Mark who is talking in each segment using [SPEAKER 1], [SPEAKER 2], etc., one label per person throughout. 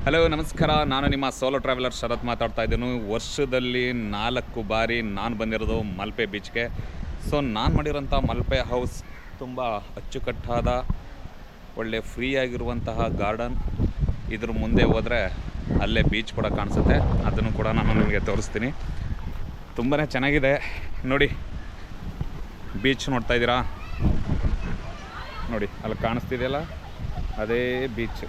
[SPEAKER 1] Hello ನಮಸ್ಕಾರ, ನಾನು ನಿಮ್ಮ ಸೋಲೋ ಟ್ರಾವೆಲರ್ ಶರತ್ ಮಾತಾಡ್ತಾ ಇದ್ದೀನಿ. ವರ್ಷದಲ್ಲಿ 4 ಬಾರಿ ನಾನು ಬಂದಿರೋದು ಮಲ್ಪೆ ಬೀಚ್ಗೆ. ಸೊ ನಾನು ಮಾಡಿರೋಂಥ ಮಲ್ಪೆ ಹೌಸ್ ತುಂಬ ಅಚ್ಚುಕಟ್ಟಾದ ಒಳ್ಳೆ ಫ್ರೀ ಆಗಿರುವಂತಹ ಗಾರ್ಡನ್. ಇದ್ರ ಮುಂದೆ ಹೋದರೆ ಅಲ್ಲೇ ಬೀಚ್ ಕೂಡ ಕಾಣಿಸುತ್ತೆ, ಅದನ್ನು ಕೂಡ ನಾನು ನಿಮಗೆ ತೋರಿಸ್ತೀನಿ. ತುಂಬಾ ಚೆನ್ನಾಗಿದೆ ನೋಡಿ. ಬೀಚ್ ನೋಡ್ತಾ ಇದ್ದೀರಾ ನೋಡಿ, ಅಲ್ಲಿ ಕಾಣಿಸ್ತಿದೆಯಲ್ಲ ಅದೇ ಬೀಚ್.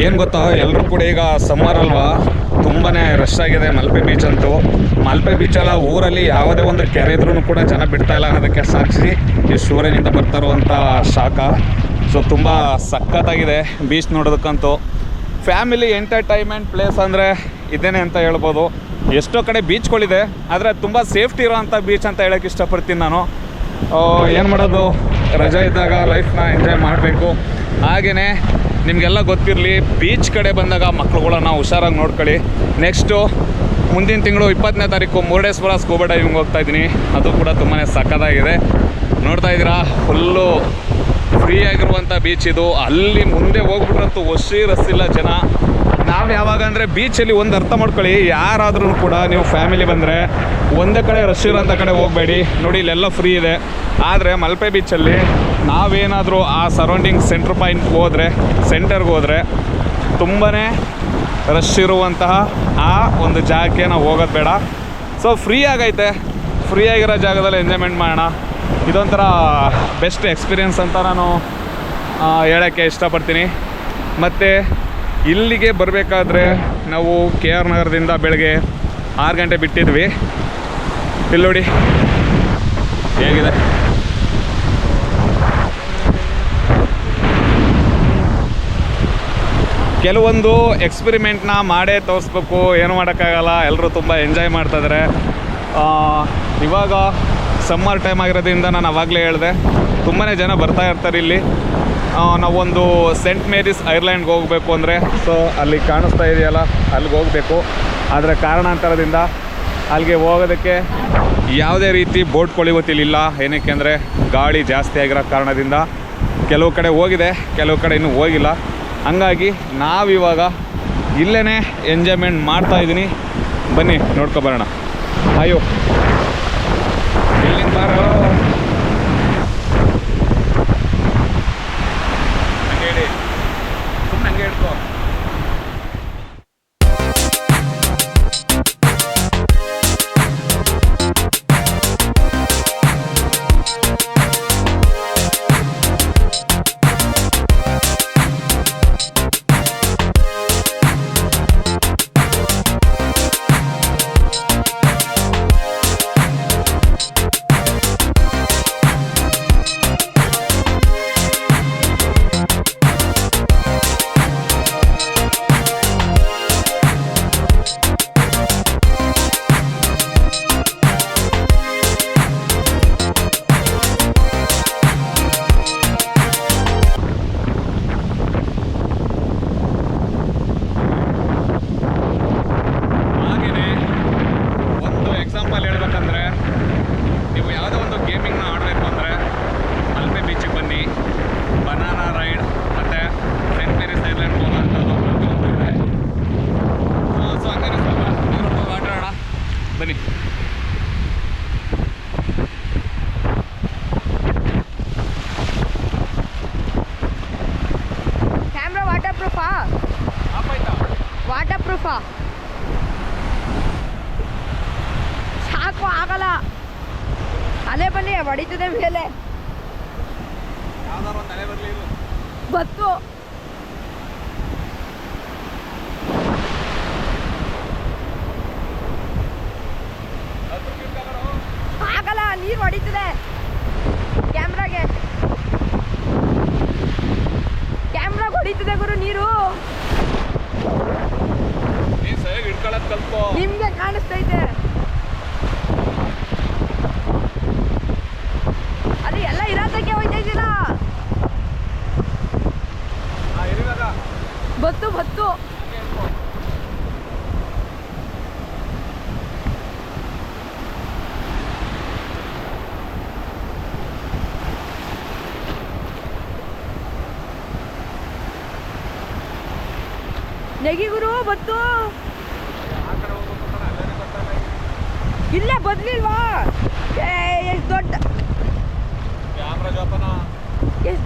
[SPEAKER 1] ಏನು ಗೊತ್ತಾ, ಎಲ್ಲರೂ ಕೂಡ ಈಗ ಸಮ್ಮರ್ ಅಲ್ವಾ, ತುಂಬಾ ರಶ್ ಆಗಿದೆ ಮಲ್ಪೆ ಬೀಚ್ ಅಂತೂ. ಮಲ್ಪೆ ಬೀಚಲ್ಲ, ಊರಲ್ಲಿ ಯಾವುದೇ ಒಂದು ಕೆರೆ ಇದ್ರೂ ಕೂಡ ಜನ ಬಿಡ್ತಾ ಇಲ್ಲ ಅನ್ನೋದಕ್ಕೆ ಸಾಕ್ಷಿ ಈ ಸೂರ್ಯನಿಂದ ಬರ್ತಾ ಇರುವಂಥ ಶಾಖ. ಸೊ ತುಂಬ ಸಖತ್ತಾಗಿದೆ ಬೀಚ್ ನೋಡೋದಕ್ಕಂತೂ. ಫ್ಯಾಮಿಲಿ ಎಂಟರ್ಟೈನ್ಮೆಂಟ್ ಪ್ಲೇಸ್ ಅಂದರೆ ಇದೇನೆ ಅಂತ ಹೇಳ್ಬೋದು. ಎಷ್ಟೋ ಕಡೆ ಬೀಚ್ಗಳಿದೆ, ಆದರೆ ತುಂಬ ಸೇಫ್ಟಿ ಇರೋವಂಥ ಬೀಚ್ ಅಂತ ಹೇಳೋಕ್ಕೆ ಇಷ್ಟಪಡ್ತೀನಿ ನಾನು. ಏನು ಮಾಡೋದು, ರಜೆ ಇದ್ದಾಗ ಲೈಫ್ನ ಎಂಜಾಯ್ ಮಾಡಬೇಕು. ಹಾಗೆಯೇ ನಿಮಗೆಲ್ಲ ಗೊತ್ತಿರಲಿ, ಬೀಚ್ ಕಡೆ ಬಂದಾಗ ಮಕ್ಳುಗಳನ್ನ ಹುಷಾರಾಗಿ ನೋಡ್ಕೊಳ್ಳಿ. ನೆಕ್ಸ್ಟು ಮುಂದಿನ ತಿಂಗಳು 20ನೇ ತಾರೀಕು ಮುರುಡೇಶ್ವರ ಸ್ಕೂಬಾ ಡೈವಿಂಗ್ ಹೋಗ್ತಾ ಇದ್ದೀನಿ. ಅದು ಕೂಡ ತುಂಬಾ ಸಖತ್ತಾಗಿದೆ. ನೋಡ್ತಾ ಇದ್ದೀರಾ, ಫುಲ್ಲು ಫ್ರೀ ಆಗಿರುವಂಥ ಬೀಚ್ ಇದು. ಅಲ್ಲಿ ಮುಂದೆ ಹೋಗ್ಬಿಟ್ರಂತೂ ರಸ್ಸಿಲ್ಲ ಜನ. ನಾವು ಯಾವಾಗ ಅಂದರೆ ಬೀಚಲ್ಲಿ ಒಂದು ಅರ್ಥ ಮಾಡ್ಕೊಳ್ಳಿ, ಯಾರಾದ್ರೂ ಕೂಡ ನೀವು ಫ್ಯಾಮಿಲಿ ಬಂದರೆ ಒಂದೇ ಕಡೆ ರಶ್ ಇರೋಂಥ ಕಡೆ ಹೋಗಬೇಡಿ. ನೋಡಿ, ಇಲ್ಲೆಲ್ಲ ಫ್ರೀ ಇದೆ. ಆದರೆ ಮಲ್ಪೆ ಬೀಚಲ್ಲಿ ನಾವೇನಾದರೂ ಆ ಸರೌಂಡಿಂಗ್ ಸೆಂಟರ್ಗೆ ಹೋದರೆ ತುಂಬಾ ರಶ್ ಇರುವಂತಹ ಆ ಒಂದು ಜಾಗಕ್ಕೆ ನಾವು ಹೋಗೋದು ಬೇಡ. ಸೊ ಫ್ರೀ ಆಗಿರೋ ಜಾಗದಲ್ಲಿ ಎಂಜಾಯ್ಮೆಂಟ್ ಮಾಡೋಣ. ಇದೊಂಥರ ಬೆಸ್ಟ್ ಎಕ್ಸ್ಪೀರಿಯೆನ್ಸ್ ಅಂತ ನಾನು ಹೇಳೋಕ್ಕೆ ಇಷ್ಟಪಡ್ತೀನಿ. ಮತ್ತು ಇಲ್ಲಿಗೆ ಬರಬೇಕಾದ್ರೆ ನಾವು KR ನಗರದಿಂದ ಬೆಳಗ್ಗೆ 6 ಗಂಟೆ ಬಿಟ್ಟಿದ್ವಿ. ಇಲ್ಲಿ ನೋಡಿ ಹೇಗಿದೆ. ಕೆಲವೊಂದು ಎಕ್ಸ್ಪೆರಿಮೆಂಟ್ನ ಮಾಡೇ ತೋರಿಸ್ಬೇಕು, ಏನು ಮಾಡೋಕ್ಕಾಗಲ್ಲ. ಎಲ್ಲರೂ ತುಂಬ ಎಂಜಾಯ್ ಮಾಡ್ತಾಯಿದ್ದಾರೆ. ಇವಾಗ ಸಮ್ಮರ್ ಟೈಮ್ ಆಗಿರೋದ್ರಿಂದ ನಾನು ಆವಾಗಲೇ ಹೇಳಿದೆ, ತುಂಬಾ ಜನ ಬರ್ತಾ ಇರ್ತಾರೆ ಇಲ್ಲಿ. ನಾವೊಂದು ಸೇಂಟ್ ಮೇರಿಸ್ ಐಲ್ಯಾಂಡ್ಗೆ ಹೋಗಬೇಕು ಅಂದರೆ, ಸೊ ಅಲ್ಲಿ ಕಾಣಿಸ್ತಾ ಇದೆಯಲ್ಲ, ಅಲ್ಲಿಗೆ ಹೋಗಬೇಕು. ಆದರೆ ಕಾರಣಾಂತರದಿಂದ ಅಲ್ಲಿಗೆ ಹೋಗೋದಕ್ಕೆ ಯಾವುದೇ ರೀತಿ ಬೋಟ್ಗಳು ಇವತ್ತಿಲ್ಲ. ಏನಕ್ಕೆ ಅಂದರೆ ಗಾಳಿ ಜಾಸ್ತಿ ಆಗಿರೋ ಕಾರಣದಿಂದ ಕೆಲವು ಕಡೆ ಹೋಗಿದೆ, ಕೆಲವು ಕಡೆ ಇನ್ನೂ ಹೋಗಿಲ್ಲ. ಹಂಗಾಗಿ ನಾವಿವಾಗ ಇಲ್ಲೇ ಎಂಜಾಯ್ಮೆಂಟ್ ಮಾಡ್ತಾಯಿದ್ದೀನಿ. ಬನ್ನಿ ನೋಡ್ಕೊಬರೋಣ. ಅಯ್ಯೋ ಇಲ್ಲಿಂದ ಬಾರೋ, ಹಂಗೆ ಹೇಳಿ, ಸುಮ್ಮನೆ ಹಂಗೆ ಹೇಳ್ಕೊ. ಬನ್ನಿ.
[SPEAKER 2] ಕ್ಯಾಮ್ರಾ ವಾಟರ್ ಪ್ರೂಫಾ ಸಾಕು, ಆಗಲ್ಲ. ಅಲೆ ಬನ್ನಿ, ಹೊಡಿತದೆ ಮೇಲೆ. ಗೊತ್ತು, ಆಗಲ್ಲ, ನೀರು ಹೊಡಿತದೆ ಕ್ಯಾಮ್ರಾಗೆ. ಹೊಡಿತದೆ ಗುರು ನೀರು.
[SPEAKER 1] ಸರಿಯಾಗಿ ಹಿಡ್ಕೊಳಕ್ ಕಲ್ತ್ಕೋ.
[SPEAKER 2] ನಿಮ್ಗೆ ಕಾಣಿಸ್ತೈತೆ ಅದು ಎಲ್ಲ ಇರೋದಕ್ಕೆ ಹೋಯ್ತಾ ಇದ್ದೀರಾ.
[SPEAKER 1] ಇರುವಾಗ
[SPEAKER 2] ಬತ್ತು ಬತ್ತು ನೆಗಿ ಗುರು ಬತ್ತು.
[SPEAKER 1] ಆ ಕಡೆ ಹೋಗ್ಬೇಕು ಕಣ, ಅಲ್ಲೇನೆ ಗೊತ್ತಲ್ಲ.
[SPEAKER 2] ಇಲ್ಲೇ ಬದ್ಲಿಲ್ವಾ? ಎಷ್ಟು ದೊಡ್ಡ
[SPEAKER 1] ಕ್ಯಾಮ್ರಾ ಜೋಪಾನ.
[SPEAKER 2] ಎಷ್ಟು